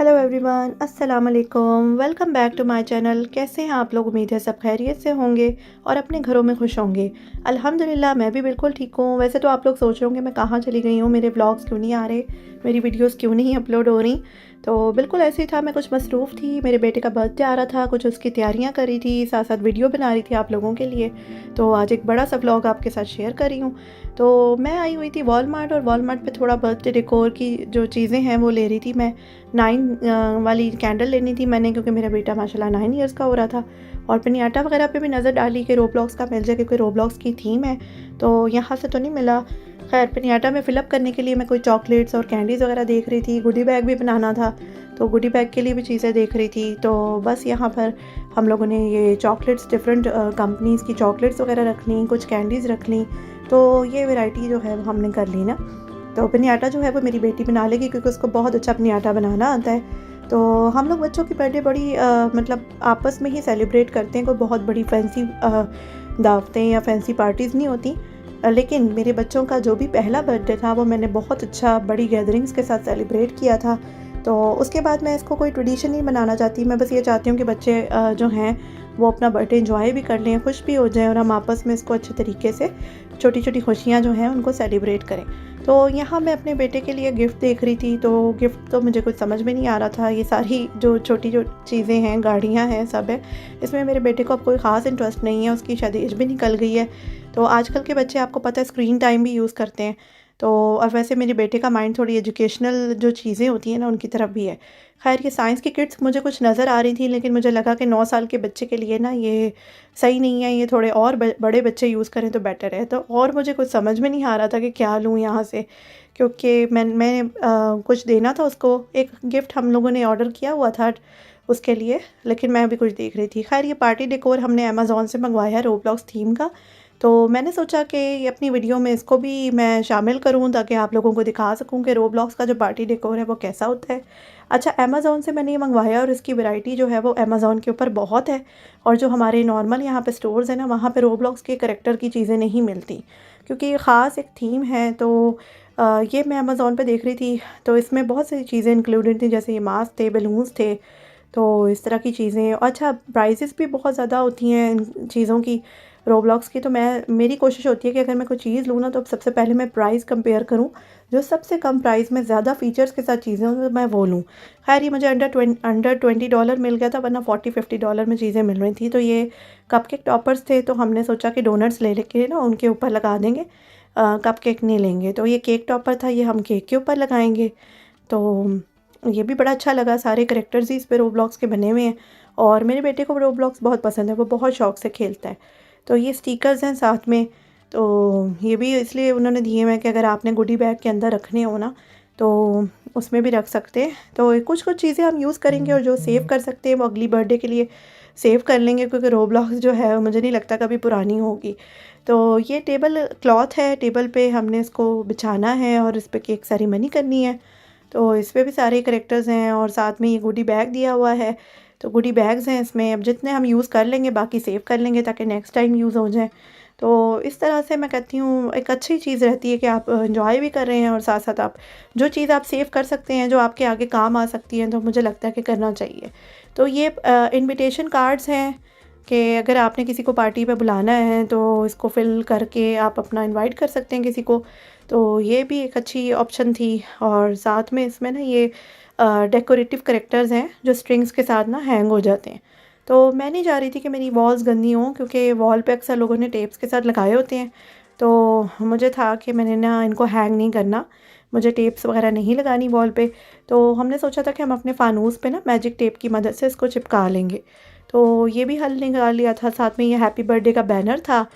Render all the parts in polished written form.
Hello everyone, अस्सलाम वालेकुम। Welcome back to my channel. कैसे हैं आप लोग? उम्मीद है सब खैरियत से होंगे और अपने घरों में खुश होंगे। अल्हम्दुलिल्लाह मैं भी बिल्कुल ठीक हूँ। वैसे तो आप लोग सोच रहे होंगे मैं कहाँ चली गई हूँ, मेरे व्लॉग्स क्यों नहीं आ रहे, मेरी वीडियोस क्यों नहीं अपलोड हो रही। तो बिल्कुल ऐसे ही था, मैं कुछ मसरूफ़ थी। मेरे बेटे का बर्थडे आ रहा था, कुछ उसकी तैयारियाँ कर रही थी, साथ साथ वीडियो बना रही थी आप लोगों के लिए। तो आज एक बड़ा सा व्लॉग आपके साथ शेयर कर रही हूँ। तो मैं आई हुई थी वॉलमार्ट, और वॉलमार्ट पे थोड़ा बर्थडे डेकोर की जो चीज़ें हैं वो ले रही थी मैं। 9 वाली कैंडल लेनी थी मैंने, क्योंकि मेरा बेटा माशाल्लाह 9 ईयर्स का हो रहा था। और पिनियाटा वगैरह पे भी नज़र डाली कि रोब्लॉक्स का मिल जाए, क्योंकि रोब्लॉक्स की थीम है। तो यहाँ से तो नहीं मिला। खैर पिनियाटा में फ़िलअप करने के लिए मैं कोई चॉकलेट्स और कैंडीज़ वगैरह देख रही थी। गुडी बैग भी बनाना था, तो गुडी बैग के लिए भी चीज़ें देख रही थी। तो बस यहाँ पर हम लोगों ने ये चॉकलेट्स, डिफरेंट कंपनीज़ की चॉकलेट्स वगैरह रख ली, कुछ कैंडीज़ रख ली। तो ये वैरायटी जो है वो हमने कर ली ना। तो पिनियाटा जो है वो मेरी बेटी बना लेगी, क्योंकि उसको बहुत अच्छा पिनियाटा बनाना आता है। तो हम लोग बच्चों की बर्थडे बड़ी मतलब आपस में ही सेलिब्रेट करते हैं। कोई बहुत बड़ी फैंसी दावतें या फैंसी पार्टीज़ नहीं होती। लेकिन मेरे बच्चों का जो भी पहला बर्थडे था वो मैंने बहुत अच्छा बड़ी गैदरिंग्स के साथ सेलिब्रेट किया था। तो उसके बाद मैं इसको कोई ट्रेडिशन नहीं बनाना चाहती। मैं बस ये चाहती हूँ कि बच्चे जो हैं वो अपना बर्थडे एंजॉय भी कर लें, खुश भी हो जाएं, और हम आपस में इसको अच्छे तरीके से छोटी छोटी खुशियाँ जो हैं उनको सेलिब्रेट करें। तो यहाँ मैं अपने बेटे के लिए गिफ्ट देख रही थी। तो गिफ्ट तो मुझे कुछ समझ में नहीं आ रहा था। ये सारी जो छोटी जो चीज़ें हैं, गाड़ियाँ हैं, सब है। इसमें मेरे बेटे को अब कोई ख़ास इंटरेस्ट नहीं है, उसकी शायद एज भी निकल गई है। तो आजकल के बच्चे आपको पता है स्क्रीन टाइम भी यूज़ करते हैं। तो अब वैसे मेरे बेटे का माइंड थोड़ी एजुकेशनल जो चीज़ें होती हैं ना उनकी तरफ भी है। खैर ये साइंस की किट्स मुझे कुछ नज़र आ रही थी, लेकिन मुझे लगा कि 9 साल के बच्चे के लिए ना ये सही नहीं है, ये थोड़े और बड़े बच्चे यूज़ करें तो बेटर है। तो और मुझे कुछ समझ में नहीं आ रहा था कि क्या लूँ यहाँ से, क्योंकि मैं कुछ देना था उसको। एक गिफ्ट हम लोगों ने ऑर्डर किया हुआ था उसके लिए, लेकिन मैं अभी कुछ देख रही थी। खैर ये पार्टी डेकोर हमने अमेज़ॉन से मंगवाया है, रोब्लॉक्स थीम का। तो मैंने सोचा कि अपनी वीडियो में इसको भी मैं शामिल करूं, ताकि आप लोगों को दिखा सकूं कि रोब्लॉक्स का जो पार्टी डेकोर है वो कैसा होता है। अच्छा, अमेज़ॉन से मैंने ये मंगवाया और इसकी वैरायटी जो है वो अमेज़ॉन के ऊपर बहुत है। और जो हमारे नॉर्मल यहाँ पे स्टोर्स हैं ना, वहाँ पे रोब्लॉक्स के करैक्टर की चीज़ें नहीं मिलती, क्योंकि ये ख़ास एक थीम है। तो ये मैं अमेज़ॉन पे देख रही थी, तो इसमें बहुत सारी चीज़ें इंक्लूडेड थी, जैसे ये मास्क थे, बलून्स थे। तो इस तरह की चीज़ें। अच्छा, प्राइसेस भी बहुत ज़्यादा होती हैं इन चीज़ों की, रोब्लॉक्स की। तो मेरी कोशिश होती है कि अगर मैं कोई चीज़ लूँ ना, तो सबसे पहले मैं प्राइस कंपेयर करूँ। जो सबसे कम प्राइस में ज़्यादा फ़ीचर्स के साथ चीज़ें हों तो मैं वो लूँ। खैर ये मुझे अंडर $20 मिल गया था, वरना $40-50 में चीज़ें मिल रही थी। तो ये कपकेक टॉपर्स थे, तो हमने सोचा कि डोनट्स ले लेके ना उनके ऊपर लगा देंगे, कपकेक नहीं लेंगे। तो ये केक टॉपर था, ये हम केक के ऊपर लगाएंगे। तो ये भी बड़ा अच्छा लगा। सारे करैक्टर्स ही इस पे रोब्लॉक्स के बने हुए हैं, और मेरे बेटे को रोब्लॉक्स बहुत पसंद है, वो बहुत शौक से खेलता है। तो ये स्टिकर्स हैं साथ में। तो ये भी इसलिए उन्होंने दिए हुए हैं कि अगर आपने गुडी बैग के अंदर रखने हो ना, तो उसमें भी रख सकते हैं। तो कुछ कुछ चीज़ें हम यूज़ करेंगे, और जो सेव कर सकते हैं वो अगली बर्थडे के लिए सेव कर लेंगे, क्योंकि रोब्लॉक्स जो है मुझे नहीं लगता कभी पुरानी होगी। तो ये टेबल क्लॉथ है, टेबल पे हमने इसको बिछाना है और इस पर केक सेरेमनी करनी है। तो इस पे भी सारे करैक्टर्स हैं, और साथ में ये गुडी बैग दिया हुआ है। तो गुडी बैग्स हैं इसमें, अब जितने हम यूज़ कर लेंगे बाकी सेव कर लेंगे, ताकि नेक्स्ट टाइम यूज़ हो जाए। तो इस तरह से मैं कहती हूँ एक अच्छी चीज़ रहती है कि आप एंजॉय भी कर रहे हैं, और साथ साथ आप जो चीज़ आप सेव कर सकते हैं, जो आपके आगे काम आ सकती हैं, तो मुझे लगता है कि करना चाहिए। तो ये इनविटेशन कार्ड्स हैं कि अगर आपने किसी को पार्टी पे बुलाना है तो इसको फिल करके आप अपना इनवाइट कर सकते हैं किसी को। तो ये भी एक अच्छी ऑप्शन थी। और साथ में इसमें ना ये डेकोरेटिव करैक्टर्स हैं जो स्ट्रिंग्स के साथ ना हैंग हो जाते हैं। तो मैं नहीं चाह रही थी कि मेरी वॉल्स गंदी हों, क्योंकि वॉल पे अक्सर लोगों ने टेप्स के साथ लगाए होते हैं। तो मुझे था कि मैंने ना इनको हैंग नहीं करना, मुझे टेप्स वगैरह नहीं लगानी वॉल पे। तो हमने सोचा था कि हम अपने फ़ानूस पे ना मैजिक टेप की मदद से इसको चिपका लेंगे। तो ये भी हल निकाल लिया था। साथ में ये हैप्पी बर्थडे का बैनर था,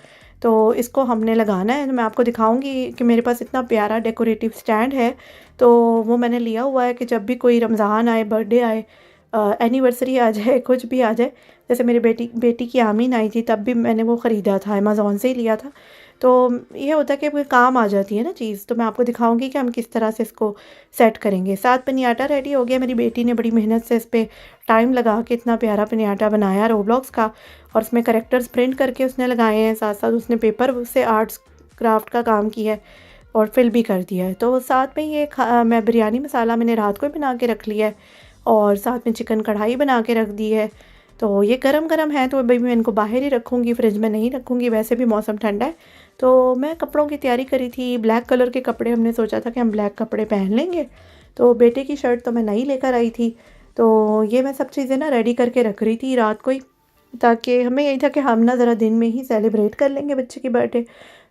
तो इसको हमने लगाना है। तो मैं आपको दिखाऊंगी कि मेरे पास इतना प्यारा डेकोरेटिव स्टैंड है। तो वो मैंने लिया हुआ है कि जब भी कोई रमज़ान आए, बर्थडे आए, एनिवर्सरी आ जाए, कुछ भी आ जाए। जैसे मेरी बेटी की आमीन आई थी, तब भी मैंने वो ख़रीदा था, अमेज़ॉन से ही लिया था। तो ये होता है कि कोई काम आ जाती है ना चीज़। तो मैं आपको दिखाऊंगी कि हम किस तरह से इसको सेट करेंगे। साथ पिनियाटा रेडी हो गया। मेरी बेटी ने बड़ी मेहनत से इस पर टाइम लगा के इतना प्यारा पिनियाटा बनाया रोब्लॉक्स का, और उसमें करैक्टर्स प्रिंट करके उसने लगाए हैं। साथ साथ उसने पेपर से आर्ट्स क्राफ्ट का काम किया है, और फिल भी कर दिया है। तो साथ में ये मैं बिरयानी मसाला मैंने रात को ही बना के रख लिया है, और साथ में चिकन कढ़ाई बना के रख दी है। तो ये गरम गरम है तो भाई मैं इनको बाहर ही रखूँगी, फ्रिज में नहीं रखूँगी, वैसे भी मौसम ठंडा है। तो मैं कपड़ों की तैयारी करी थी, ब्लैक कलर के कपड़े हमने सोचा था कि हम ब्लैक कपड़े पहन लेंगे। तो बेटे की शर्ट तो मैं नई लेकर आई थी। तो ये मैं सब चीज़ें ना रेडी करके रख रही थी रात को ही, ताकि हमें यही था कि हम ना ज़रा दिन में ही सेलिब्रेट कर लेंगे बच्चे की बर्थडे।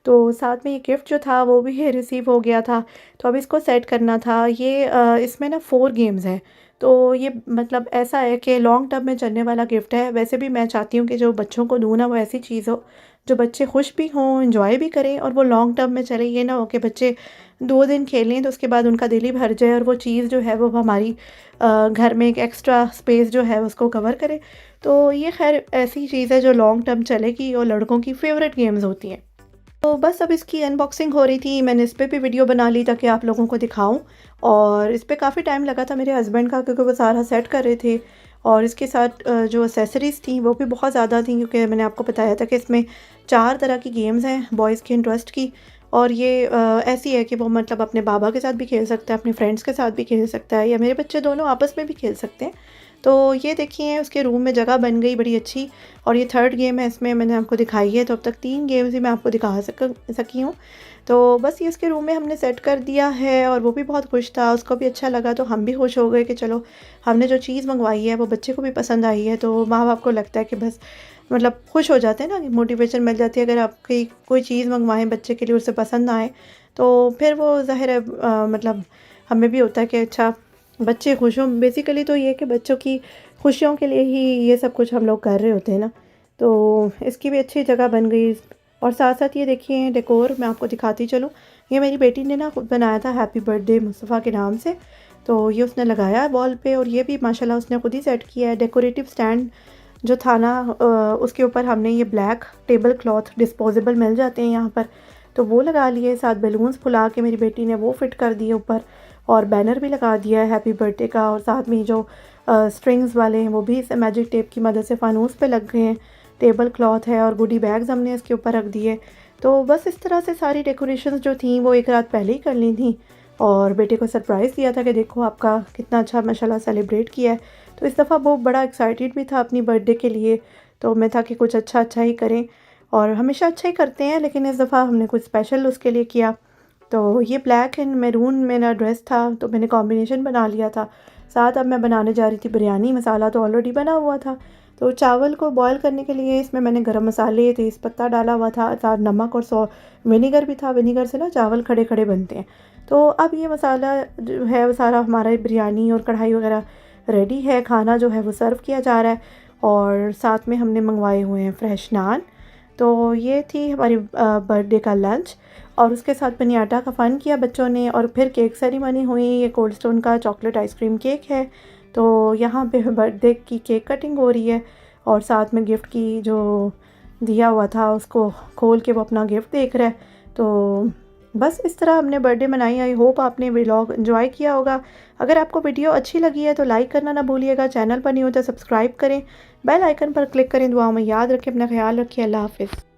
तो साथ में ये गिफ्ट जो था वो भी रिसीव हो गया था। तो अब इसको सेट करना था। ये इसमें ना 4 गेम्स हैं। तो ये मतलब ऐसा है कि लॉन्ग टर्म में चलने वाला गिफ्ट है। वैसे भी मैं चाहती हूँ कि जो बच्चों को दूँ ना वो ऐसी चीज़ हो जो बच्चे खुश भी हों, एंजॉय भी करें और वो लॉन्ग टर्म में चले। ये ना हो कि बच्चे 2 दिन खेलें तो उसके बाद उनका दिल ही भर जाए और वो चीज़ जो है वो हमारी घर में एक एक्स्ट्रा स्पेस जो है उसको कवर करे। तो ये ख़ैर ऐसी चीज़ है जो लॉन्ग टर्म चलेगी और लड़कों की फ़ेवरेट गेम्स होती हैं। तो बस अब इसकी अनबॉक्सिंग हो रही थी, मैंने इस पे भी वीडियो बना ली ताकि आप लोगों को दिखाऊं। और इस पे काफ़ी टाइम लगा था मेरे हस्बैंड का, क्योंकि वो सारा सेट कर रहे थे। और इसके साथ जो एक्सेसरीज़ थी वो भी बहुत ज़्यादा थी, क्योंकि मैंने आपको बताया था कि इसमें 4 तरह की गेम्स हैं बॉयज़ के इंटरेस्ट की। और ये ऐसी है कि वो मतलब अपने बाबा के साथ भी खेल सकता है, अपने फ्रेंड्स के साथ भी खेल सकता है, या मेरे बच्चे दोनों आपस में भी खेल सकते हैं। तो ये देखिए उसके रूम में जगह बन गई बड़ी अच्छी। और ये 3rd गेम है, इसमें मैंने आपको दिखाई है। तो अब तक 3 गेम्स ही मैं आपको दिखा सकी हूँ। तो बस ये उसके रूम में हमने सेट कर दिया है और वो भी बहुत खुश था, उसको भी अच्छा लगा। तो हम भी खुश हो गए कि चलो हमने जो चीज़ मंगवाई है वो बच्चे को भी पसंद आई है। तो माँ बाप को लगता है कि बस मतलब खुश हो जाते हैं ना, मोटिवेशन मिल जाती है। अगर आप कोई चीज़ मंगवाएं बच्चे के लिए, उसे पसंद आए तो फिर वो ज़ाहिर है मतलब हमें भी होता है कि अच्छा बच्चे खुश हों। बेसिकली तो ये कि बच्चों की खुशियों के लिए ही ये सब कुछ हम लोग कर रहे होते हैं ना। तो इसकी भी अच्छी जगह बन गई। और साथ साथ ये देखिए डेकोर मैं आपको दिखाती चलूँ। ये मेरी बेटी ने ना खुद बनाया था, हैप्पी बर्थडे मुस्तफ़ा के नाम से। तो ये उसने लगाया वॉल पे और ये भी माशाल्लाह उसने खुद ही सेट किया है। डेकोरेटिव स्टैंड जो था ना उसके ऊपर हमने ये ब्लैक टेबल क्लॉथ डिस्पोजेबल मिल जाते हैं यहाँ पर, तो वो लगा लिए। साथ बैलून्स फुला के मेरी बेटी ने वो फिट कर दिए ऊपर। और बैनर भी लगा दिया है हैप्पी बर्थडे का। और साथ में जो स्ट्रिंग्स वाले हैं वो भी इस मैजिक टेप की मदद से फ़ानूस पे लग गए हैं। टेबल क्लॉथ है और गुडी बैग्स हमने इसके ऊपर रख दिए। तो बस इस तरह से सारी डेकोरेशंस जो थी वो एक रात पहले ही कर ली थी। और बेटे को सरप्राइज़ दिया था कि देखो आपका कितना अच्छा माशाल्लाह सेलिब्रेट किया है। तो इस दफ़ा वो बड़ा एक्साइटेड भी था अपनी बर्थडे के लिए। तो मैं था कि कुछ अच्छा अच्छा ही करें, और हमेशा अच्छा ही करते हैं लेकिन इस दफ़ा हमने कुछ स्पेशल उसके लिए किया। तो ये ब्लैक एंड मैरून मेरा ड्रेस था तो मैंने कॉम्बिनेशन बना लिया था। साथ अब मैं बनाने जा रही थी बिरयानी, मसाला तो ऑलरेडी बना हुआ था। तो चावल को बॉयल करने के लिए इसमें मैंने गरम मसाले, तेज़पत्ता डाला हुआ था, साथ नमक और विनेगर भी था। विनेगर से ना चावल खड़े खड़े बनते हैं। तो अब ये मसाला जो है वो सारा हमारा बिरयानी और कढ़ाई वगैरह रेडी है। खाना जो है वो सर्व किया जा रहा है। और साथ में हमने मंगवाए हुए हैं फ्रेश नान। तो ये थी हमारी बर्थडे का लंच। और उसके साथ बनियाटा का फ़न किया बच्चों ने। और फिर केक सेरेमनी हुई। ये कोल्ड स्टोन का चॉकलेट आइसक्रीम केक है। तो यहाँ पे बर्थडे की केक कटिंग हो रही है। और साथ में गिफ्ट की जो दिया हुआ था उसको खोल के वो अपना गिफ्ट देख रहा है। तो बस इस तरह हमने बर्थडे मनाई। आई होप आपने व्लॉग एंजॉय किया होगा। अगर आपको वीडियो अच्छी लगी है तो लाइक करना ना भूलिएगा। चैनल पर नहीं हो तो सब्सक्राइब करें, बेल आइकन पर क्लिक करें। दुआओं में याद रखें, अपना ख्याल रखिए। अल्लाह हाफ़िज़।